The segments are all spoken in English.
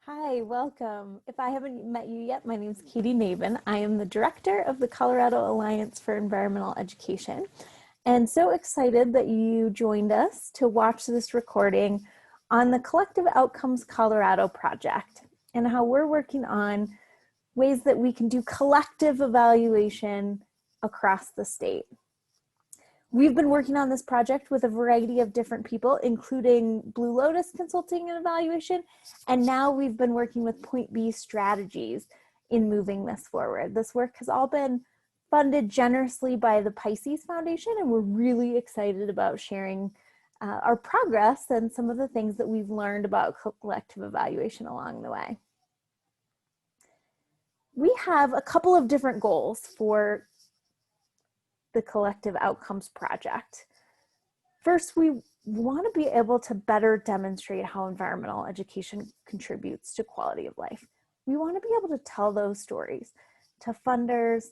Hi, welcome. If I haven't met you yet, my name is Katie Navin. I am the director of the Colorado Alliance for Environmental Education, and so excited that you joined us to watch this recording on the Collective Outcomes Colorado project and how we're working on ways that we can do collective evaluation across the state. We've been working on this project with a variety of different people, including Blue Lotus Consulting and Evaluation, and now we've been working with Point B Strategies in moving this forward. This work has all been funded generously by the Pisces Foundation, and we're really excited about sharing our progress and some of the things that we've learned about collective evaluation along the way. We have a couple of different goals for the Collective Outcomes Project. First, we want to be able to better demonstrate how environmental education contributes to quality of life. We want to be able to tell those stories to funders,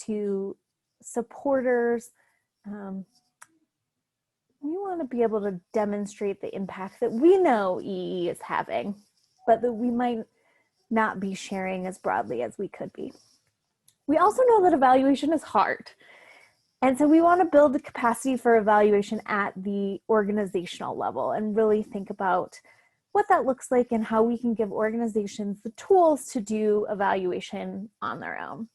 to supporters. We want to be able to demonstrate the impact that we know EE is having, but that we might not be sharing as broadly as we could be. We also know that evaluation is hard. And so we want to build the capacity for evaluation at the organizational level and really think about what that looks like and how we can give organizations the tools to do evaluation on their own.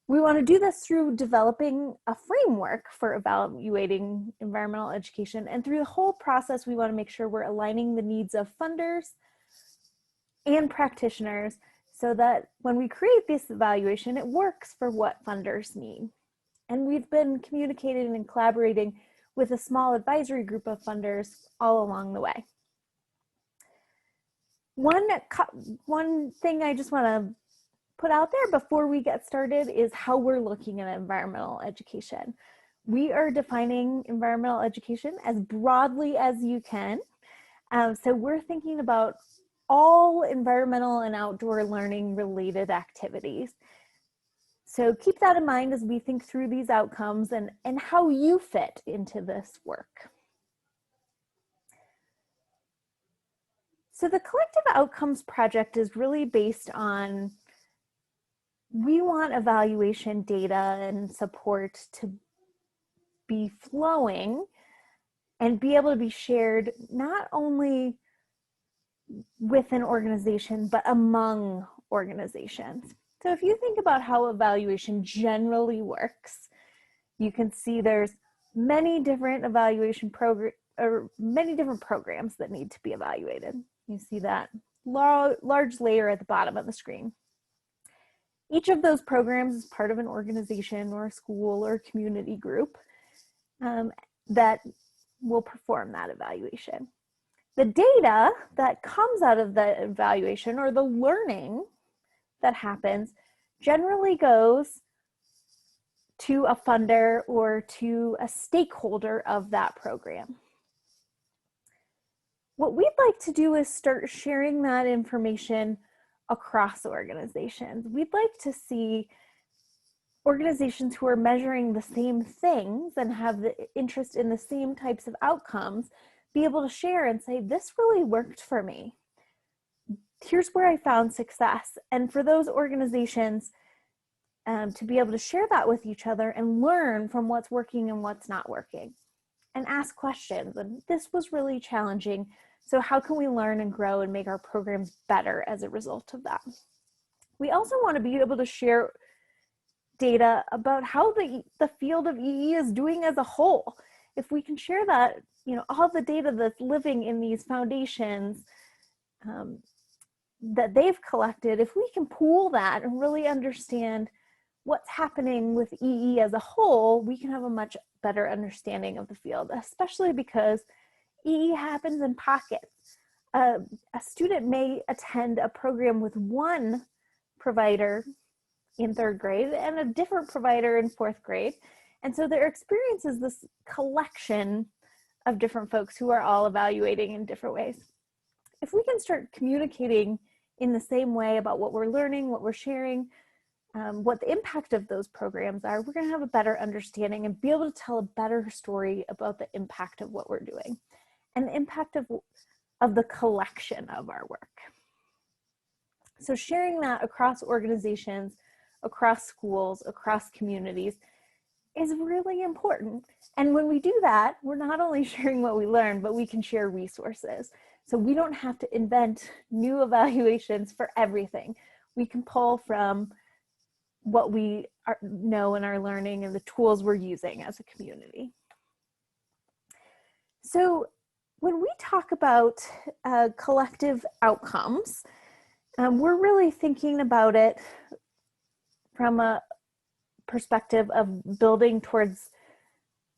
We want to do this through developing a framework for evaluating environmental education. And through the whole process, we want to make sure we're aligning the needs of funders and practitioners so that when we create this evaluation, it works for what funders need. And we've been communicating and collaborating with a small advisory group of funders all along the way. One thing I just want to put out there before we get started is how we're looking at environmental education. We are defining environmental education as broadly as you can. So we're thinking about all environmental and outdoor learning related activities. So keep that in mind as we think through these outcomes and how you fit into this work. So the Collective Outcomes Project is really based on, we want evaluation data and support to be flowing and be able to be shared not only with an organization, but among organizations. So if you think about how evaluation generally works, you can see there's many different evaluation programs that need to be evaluated. You see that large layer at the bottom of the screen. Each of those programs is part of an organization or a school or a community group that will perform that evaluation. The data that comes out of the evaluation or the learning that happens generally goes to a funder or to a stakeholder of that program. What we'd like to do is start sharing that information across organizations. We'd like to see organizations who are measuring the same things and have the interest in the same types of outcomes be able to share and say, this really worked for me. Here's where I found success. And for those organizations to be able to share that with each other and learn from what's working and what's not working and ask questions. And this was really challenging. So how can we learn and grow and make our programs better as a result of that? We also want to be able to share data about how the field of EE is doing as a whole. If we can share that, all the data that's living in these foundations, that they've collected, if we can pool that and really understand what's happening with EE as a whole, we can have a much better understanding of the field, especially because EE happens in pockets. A student may attend a program with one provider in third grade and a different provider in fourth grade. And so their experience is this collection of different folks who are all evaluating in different ways. If we can start communicating in the same way about what we're learning, what we're sharing, what the impact of those programs are, we're going to have a better understanding and be able to tell a better story about the impact of what we're doing and the impact of the collection of our work. So sharing that across organizations, across schools, across communities is really important. And when we do that, we're not only sharing what we learn, but we can share resources. So we don't have to invent new evaluations for everything. We can pull from what we know and are learning and the tools we're using as a community. So when we talk about collective outcomes, we're really thinking about it from a perspective of building towards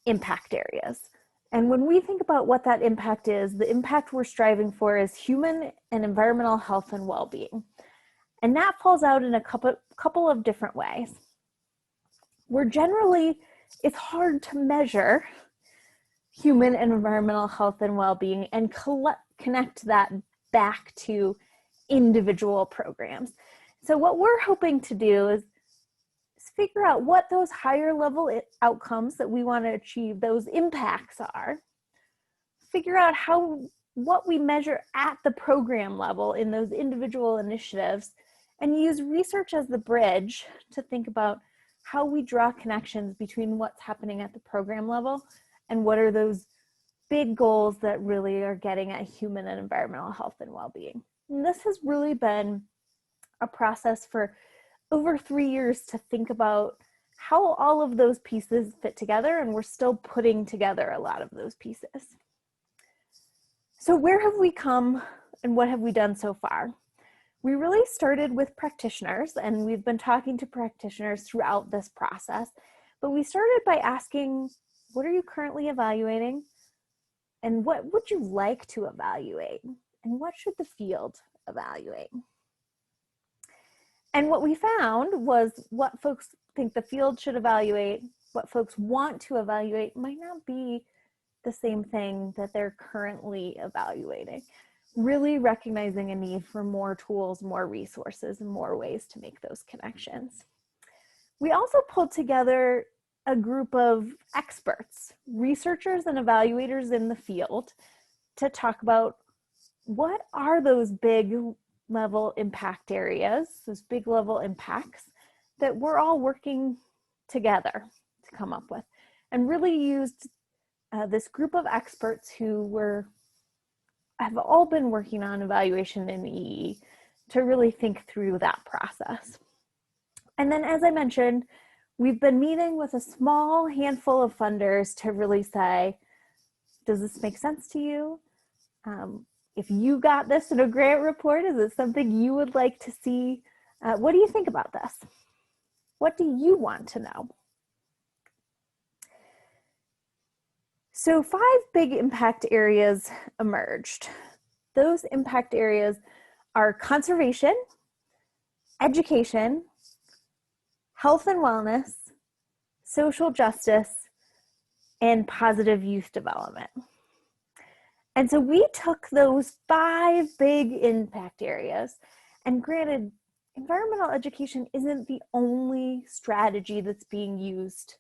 impact areas. And when we think about what that impact is, the impact we're striving for is human and environmental health and well-being. And that falls out in a couple of different ways. It's hard to measure human and environmental health and well-being and connect that back to individual programs. So what we're hoping to do is figure out what those higher level outcomes that we want to achieve, those impacts are, figure out what we measure at the program level in those individual initiatives, and use research as the bridge to think about how we draw connections between what's happening at the program level and what are those big goals that really are getting at human and environmental health and well-being. And this has really been a process for over 3 years to think about how all of those pieces fit together, and we're still putting together a lot of those pieces. So where have we come and what have we done so far? We really started with practitioners, and we've been talking to practitioners throughout this process, but we started by asking, what are you currently evaluating? And what would you like to evaluate? And what should the field evaluate? And what we found was what folks think the field should evaluate, what folks want to evaluate might not be the same thing that they're currently evaluating. Really recognizing a need for more tools, more resources, and more ways to make those connections. We also pulled together a group of experts, researchers and evaluators in the field, to talk about what are those big level impact areas, those big level impacts that we're all working together to come up with, and really used this group of experts who have all been working on evaluation in EE to really think through that process. And then, as I mentioned, we've been meeting with a small handful of funders to really say, does this make sense to you? If you got this in a grant report, is it something you would like to see? What do you think about this? What do you want to know? So 5 big impact areas emerged. Those impact areas are conservation, education, health and wellness, social justice, and positive youth development. And so we took those 5 big impact areas, and granted, environmental education isn't the only strategy that's being used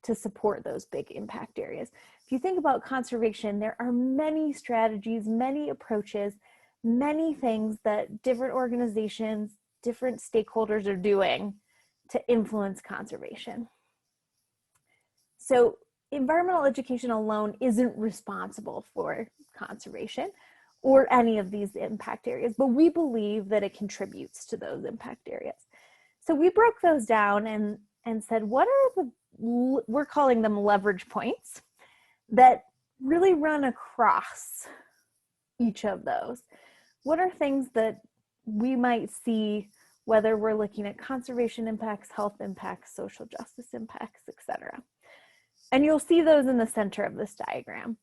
to support those big impact areas. If you think about conservation, there are many strategies, many approaches, many things that different organizations, different stakeholders are doing to influence conservation. So environmental education alone isn't responsible for conservation or any of these impact areas, but we believe that it contributes to those impact areas. So we broke those down and said, what are we're calling them leverage points that really run across each of those. What are things that we might see, whether we're looking at conservation impacts, health impacts, social justice impacts, etc. And you'll see those in the center of this diagram.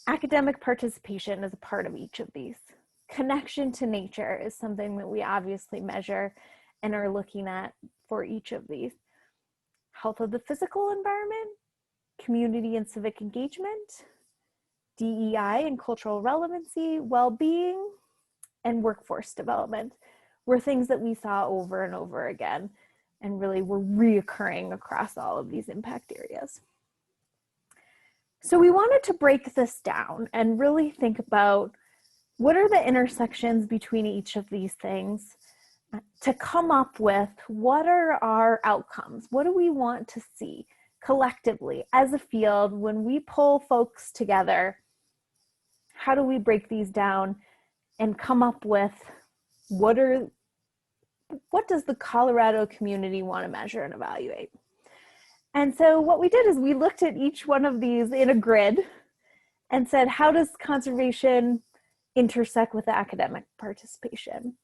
Academic participation is a part of each of these. Connection to nature is something that we obviously measure and are looking at for each of these. Health of the physical environment, community and civic engagement, DEI and cultural relevancy, well-being, and workforce development were things that we saw over and over again and really were reoccurring across all of these impact areas. So we wanted to break this down and really think about what are the intersections between each of these things to come up with what are our outcomes? What do we want to see collectively as a field when we pull folks together? How do we break these down and come up with what does the Colorado community want to measure and evaluate? And so what we did is we looked at each one of these in a grid and said, how does conservation intersect with academic participation?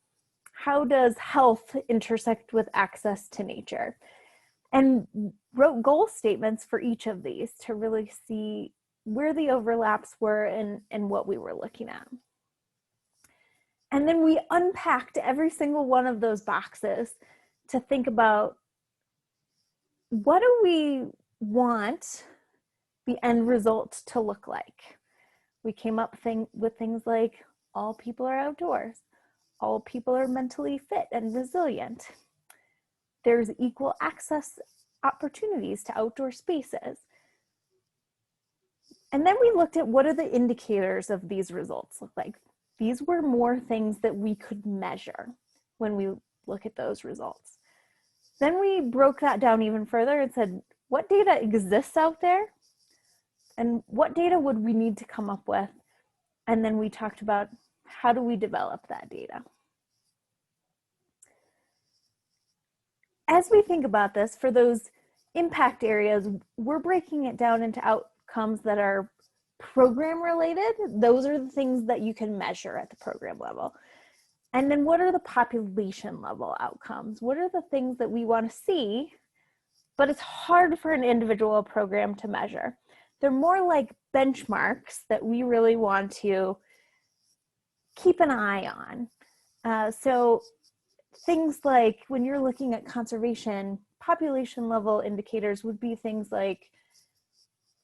How does health intersect with access to nature? And wrote goal statements for each of these to really see where the overlaps were and what we were looking at. And then we unpacked every single one of those boxes to think about, what do we want the end result to look like? We came up with things like all people are outdoors, all people are mentally fit and resilient. There's equal access opportunities to outdoor spaces. And then we looked at what are the indicators of these results look like. These were more things that we could measure when we look at those results. Then we broke that down even further and said, what data exists out there? And what data would we need to come up with? And then we talked about, how do we develop that data? As we think about this, for those impact areas, we're breaking it down into outcomes that are program related. Those are the things that you can measure at the program level. And then what are the population level outcomes? What are the things that we want to see, but it's hard for an individual program to measure? They're more like benchmarks that we really want to keep an eye on. So things like when you're looking at conservation, population level indicators would be things like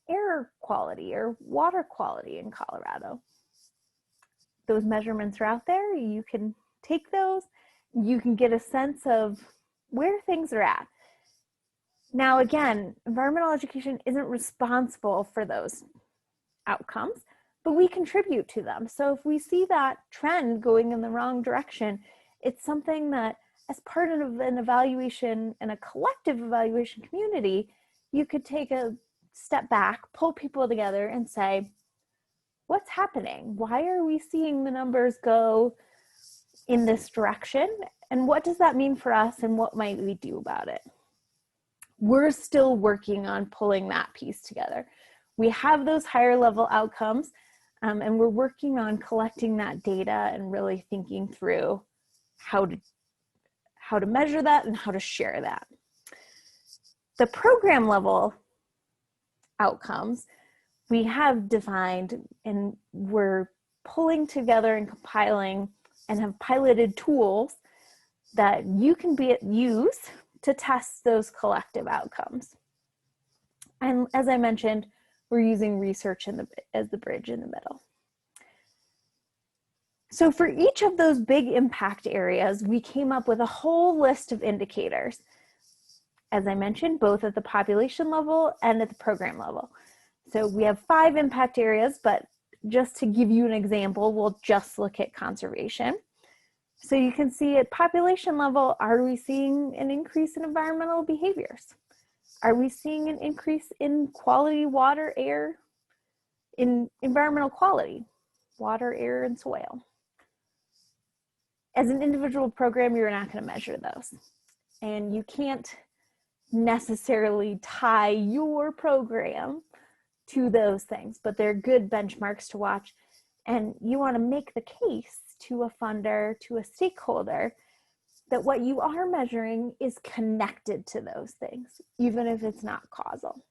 air quality or water quality in Colorado. Those measurements are out there. You can take those. You can get a sense of where things are at. Now, again, environmental education isn't responsible for those outcomes, but we contribute to them. So if we see that trend going in the wrong direction, it's something that as part of an evaluation and a collective evaluation community, you could take a step back, pull people together and say, what's happening? Why are we seeing the numbers go in this direction? And what does that mean for us? And what might we do about it? We're still working on pulling that piece together. We have those higher level outcomes, and we're working on collecting that data and really thinking through how to measure that and how to share that. The program level outcomes we have defined, and we're pulling together and compiling and have piloted tools that you can use to test those collective outcomes. And as I mentioned, we're using research as the bridge in the middle. So for each of those big impact areas, we came up with a whole list of indicators. As I mentioned, both at the population level and at the program level. So we have 5 impact areas, but just to give you an example, we'll just look at conservation. So you can see at population level, are we seeing an increase in environmental behaviors? Are we seeing an increase in quality water, air, in environmental quality, water, air, and soil? As an individual program, you're not going to measure those. And you can't necessarily tie your program to those things, but they're good benchmarks to watch. And you want to make the case to a funder, to a stakeholder, that what you are measuring is connected to those things, even if it's not causal.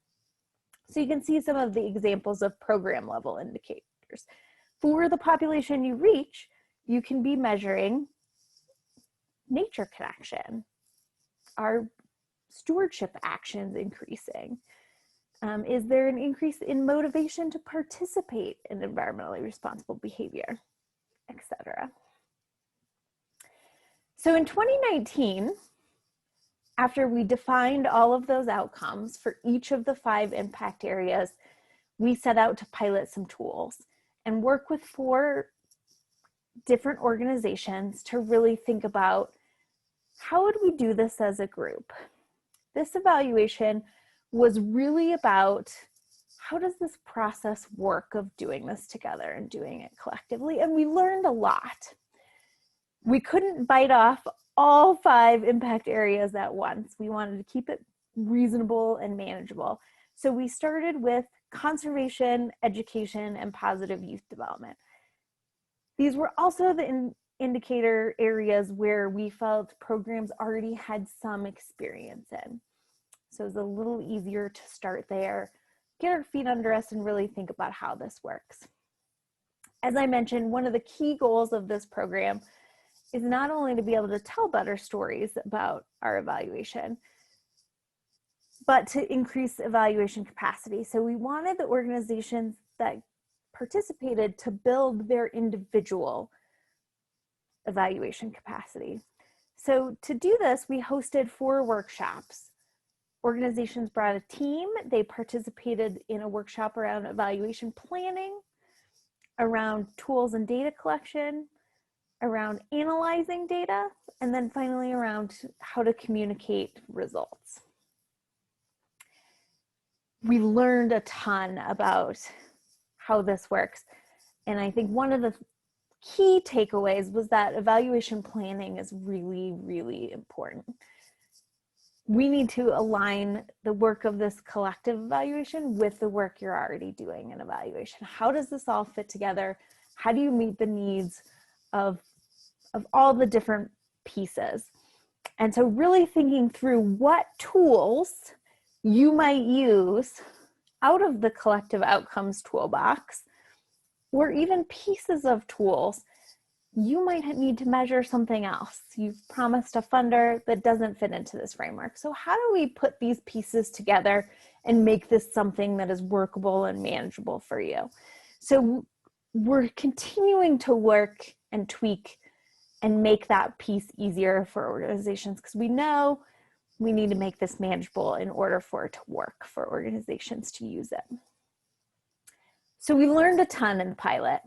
So you can see some of the examples of program level indicators. For the population you reach, you can be measuring nature connection. Are stewardship actions increasing? Is there an increase in motivation to participate in environmentally responsible behavior, etc.? So in 2019, after we defined all of those outcomes for each of the 5 impact areas, we set out to pilot some tools and work with 4 different organizations to really think about how would we do this as a group. This evaluation was really about how does this process work of doing this together and doing it collectively, and we learned a lot. We couldn't bite off all 5 impact areas at once. We wanted to keep it reasonable and manageable. So we started with conservation, education, and positive youth development. These were also the indicator areas where we felt programs already had some experience in. So it was a little easier to start there, get our feet under us, and really think about how this works. As I mentioned, one of the key goals of this program is not only to be able to tell better stories about our evaluation, but to increase evaluation capacity. So we wanted the organizations that participated to build their individual evaluation capacity. So to do this, we hosted 4 workshops. Organizations brought a team. They participated in a workshop around evaluation planning, around tools and data collection, around analyzing data, and then finally around how to communicate results. We learned a ton about how this works. And I think one of the key takeaways was that evaluation planning is really, really important. We need to align the work of this collective evaluation with the work you're already doing in evaluation. How does this all fit together? How do you meet the needs of all the different pieces? And so really thinking through what tools you might use out of the collective outcomes toolbox, or even pieces of tools you might need to measure something else. You've promised a funder that doesn't fit into this framework. So how do we put these pieces together and make this something that is workable and manageable for you? So we're continuing to work and tweak and make that piece easier for organizations, because we know we need to make this manageable in order for it to work for organizations to use it. So we learned a ton in the pilot.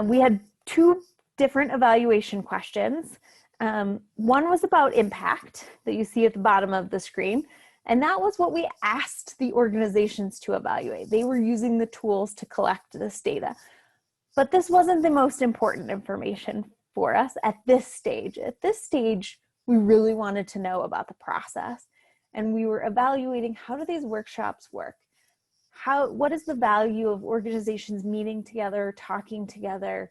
We had 2 different evaluation questions. One was about impact that you see at the bottom of the screen. And that was what we asked the organizations to evaluate. They were using the tools to collect this data. But this wasn't the most important information for us at this stage. At this stage, we really wanted to know about the process. And we were evaluating, how do these workshops work? What is the value of organizations meeting together, talking together,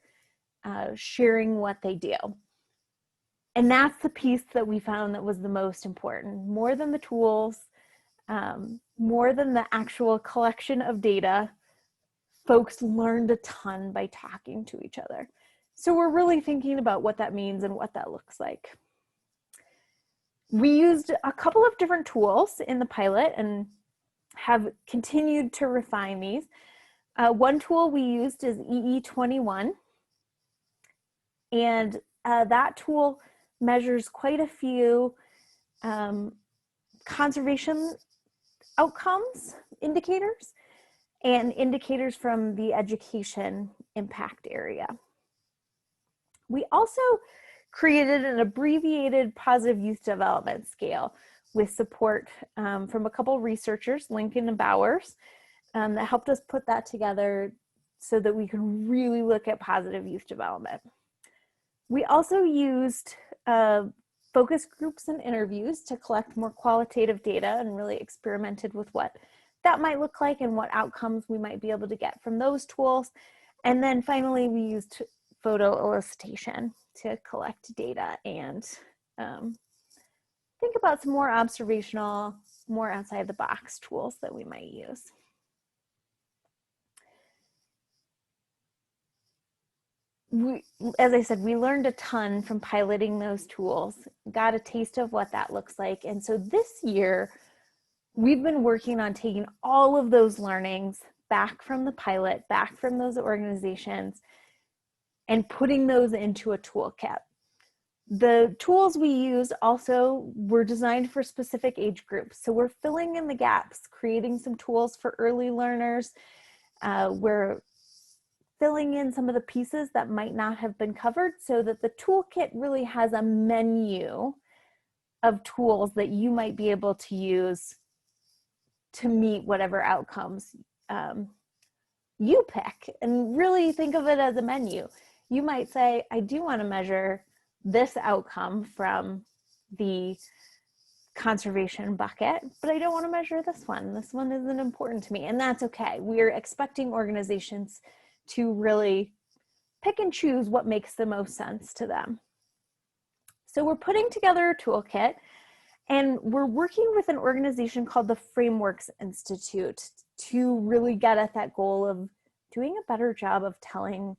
sharing what they do? And that's the piece that we found that was the most important, more than the tools, more than the actual collection of data. Folks learned a ton by talking to each other. So we're really thinking about what that means and what that looks like. We used a couple of different tools in the pilot and have continued to refine these. One tool we used is EE21. And that tool measures quite a few conservation outcomes indicators and indicators from the education impact area. We also created an abbreviated positive youth development scale with support from a couple researchers, Lincoln and Bowers, that helped us put that together so that we could really look at positive youth development. We also used focus groups and interviews to collect more qualitative data and really experimented with what that might look like and what outcomes we might be able to get from those tools. And then finally, we used photo elicitation to collect data and think about some more observational, more outside the box tools that we might use. As I said, we learned a ton from piloting those tools, got a taste of what that looks like. And so this year, we've been working on taking all of those learnings back from the pilot, back from those organizations, and putting those into a toolkit. The tools we use also were designed for specific age groups. So we're filling in the gaps, creating some tools for early learners. We're filling in some of the pieces that might not have been covered so that the toolkit really has a menu of tools that you might be able to use to meet whatever outcomes you pick. And really think of it as a menu. You might say, I do want to measure this outcome from the conservation bucket, but I don't want to measure this one. This one isn't important to me, and that's okay. We're expecting organizations to really pick and choose what makes the most sense to them. So we're putting together a toolkit, and we're working with an organization called the Frameworks Institute to really get at that goal of doing a better job of telling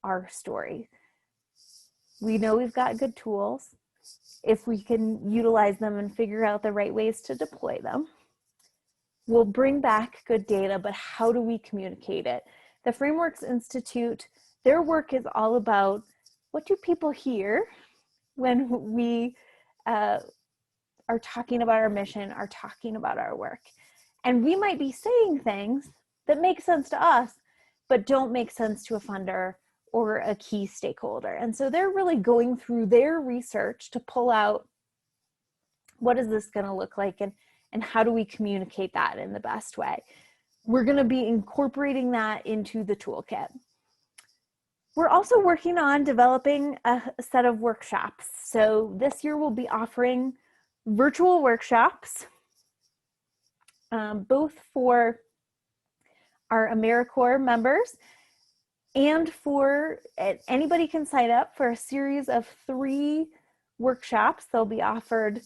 our story. We know we've got good tools. If we can utilize them and figure out the right ways to deploy them, we'll bring back good data, but how do we communicate it? The Frameworks Institute, their work is all about what do people hear when we are talking about our mission, are talking about our work. And we might be saying things that make sense to us, but don't make sense to a funder or a key stakeholder. And so they're really going through their research to pull out what is this going to look like, and how do we communicate that in the best way. We're going to be incorporating that into the toolkit. We're also working on developing a set of workshops. So this year we'll be offering virtual workshops, both for our AmeriCorps members and for anybody can sign up for a series of 3 workshops. They'll be offered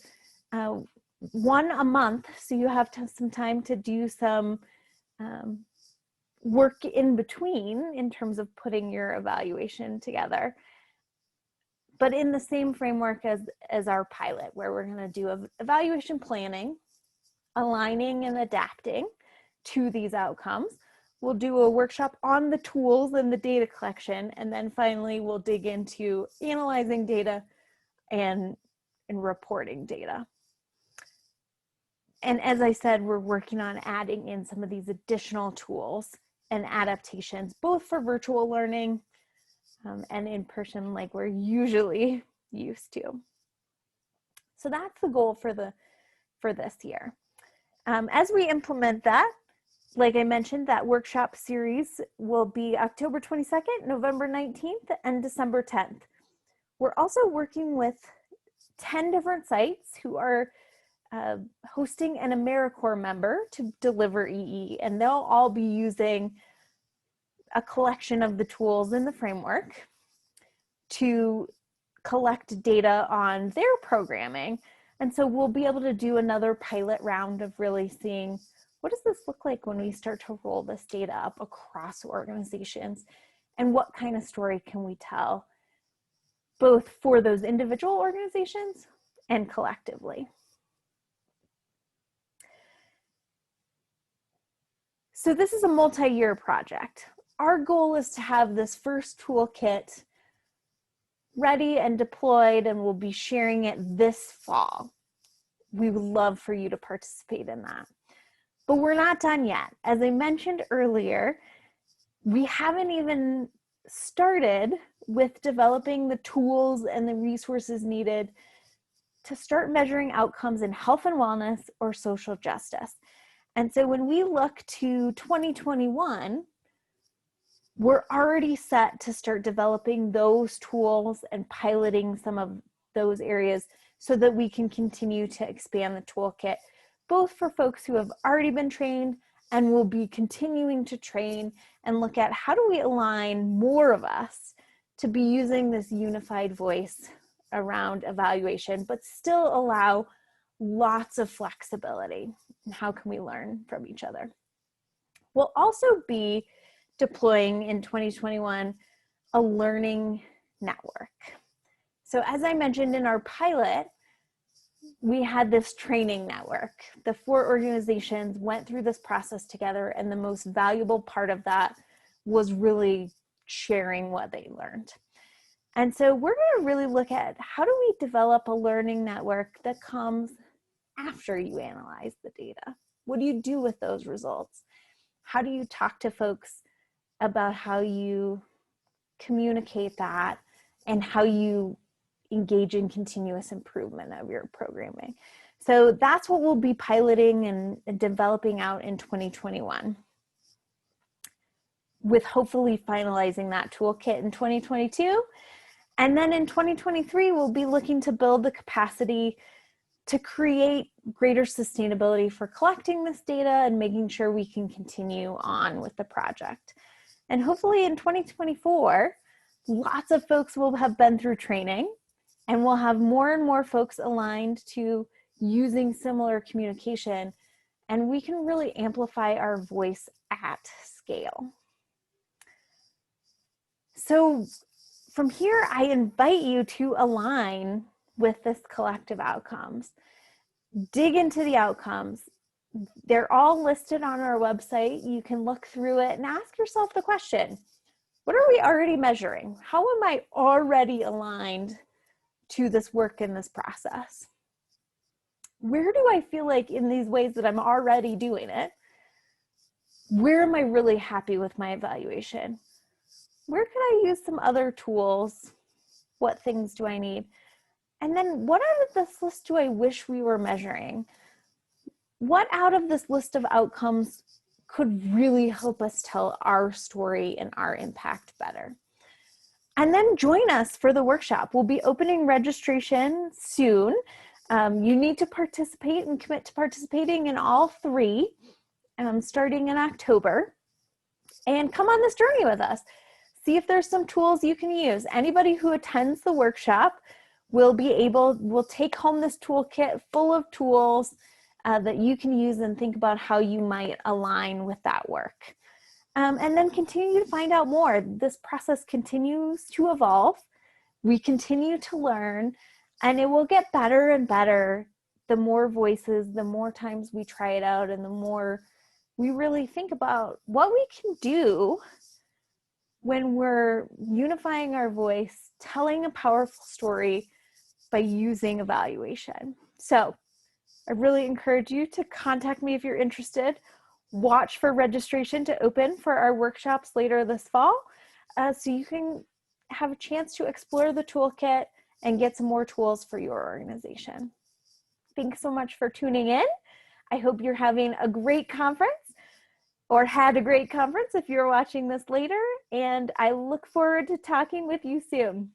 one a month, so you have some time to do some work in between in terms of putting your evaluation together, but in the same framework as our pilot, where we're going to do evaluation planning, aligning and adapting to these outcomes. We'll do a workshop on the tools and the data collection, and then finally we'll dig into analyzing data and reporting data. And as I said, we're working on adding in some of these additional tools and adaptations, both for virtual learning and in person like we're usually used to. So that's the goal for this year. As we implement that, like I mentioned, that workshop series will be October 22nd, November 19th, and December 10th. We're also working with 10 different sites who are hosting an AmeriCorps member to deliver EE, and they'll all be using a collection of the tools in the framework to collect data on their programming. And so we'll be able to do another pilot round of really seeing, what does this look like when we start to roll this data up across organizations, and what kind of story can we tell, both for those individual organizations and collectively. So this is a multi-year project. Our goal is to have this first toolkit ready and deployed, and we'll be sharing it this fall. We would love for you to participate in that. But we're not done yet. As I mentioned earlier, we haven't even started with developing the tools and the resources needed to start measuring outcomes in health and wellness or social justice. And so when we look to 2021, we're already set to start developing those tools and piloting some of those areas so that we can continue to expand the toolkit, both for folks who have already been trained and will be continuing to train, and look at how do we align more of us to be using this unified voice around evaluation, but still allow lots of flexibility. And how can we learn from each other? We'll also be deploying in 2021 a learning network. So as I mentioned in our pilot, we had this training network. The 4 organizations went through this process together, and the most valuable part of that was really sharing what they learned. And so we're going to really look at how do we develop a learning network that comes after you analyze the data. What do you do with those results? How do you talk to folks about how you communicate that and how you engage in continuous improvement of your programming. So that's what we'll be piloting and developing out in 2021, with hopefully finalizing that toolkit in 2022. And then in 2023, we'll be looking to build the capacity to create greater sustainability for collecting this data and making sure we can continue on with the project. And hopefully in 2024, lots of folks will have been through training, and we'll have more and more folks aligned to using similar communication, and we can really amplify our voice at scale. So from here, I invite you to align with this collective outcomes. Dig into the outcomes. They're all listed on our website. You can look through it and ask yourself the question, what are we already measuring? How am I already aligned to this work in this process? Where do I feel like in these ways that I'm already doing it, where am I really happy with my evaluation? Where can I use some other tools? What things do I need? And then what out of this list do I wish we were measuring? What out of this list of outcomes could really help us tell our story and our impact better? And then join us for the workshop. We'll be opening registration soon. You need to participate and commit to participating in all three, starting in October. And come on this journey with us. See if there's some tools you can use. Anybody who attends the workshop will take home this toolkit full of tools that you can use and think about how you might align with that work. And then continue to find out more. This process continues to evolve. We continue to learn, and it will get better and better the more voices, the more times we try it out, and the more we really think about what we can do when we're unifying our voice, telling a powerful story by using evaluation. So I really encourage you to contact me if you're interested. Watch for registration to open for our workshops later this fall, so you can have a chance to explore the toolkit and get some more tools for your organization. Thanks so much for tuning in. I hope you're having a great conference, or had a great conference if you're watching this later, and I look forward to talking with you soon.